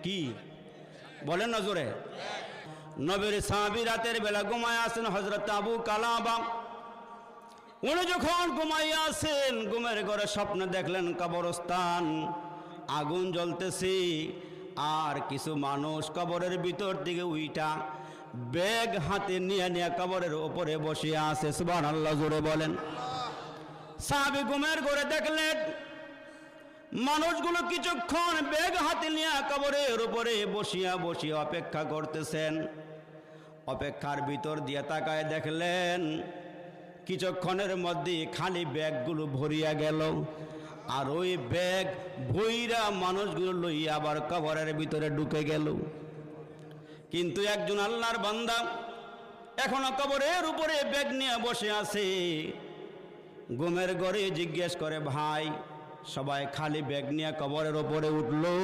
কি বলেন না জোরে? নবীর সাহাবী রাতের বেলা ঘুমায় আছেন, হযরত আবু কালাবা উনি যখন ঘুমাইয়া আছেন, ঘুমের ঘরে স্বপ্ন দেখলেন কবরস্থান, আগুন জ্বলতেছে, আর কিছু মানুষ কবরের ভিতর দিকে উইটা ব্যাগ হাতে নিয়ে নিয়ে কবরের উপরে বসে আছে। সুবহানাল্লাহ, জোরে বলেন। সাহাবী ঘুমের ঘরে দেখলেন মানুষগুলো কিছুক্ষণ ব্যাগ হাতে নিয়ে কবরের উপরে বসিয়া বসিয়া অপেক্ষা করতেছেন। অপেক্ষার ভিতর দিয়ে তাকায় দেখলেন কিছুক্ষণের মধ্যে খালি ব্যাগগুলো ভরিয়া গেল, আর ওই ব্যাগ ভইরা মানুষগুলো লইয়া আবার কবরের ভিতরে ঢুকে গেল। কিন্তু একজন আল্লাহর বান্দা এখনো কবরের উপরে ব্যাগ নিয়ে বসে আছে। ঘুমের ঘরে জিজ্ঞেস করে, ভাই সবাই খালি ব্যাগ নিয়ে কবরের উপরে উঠলো,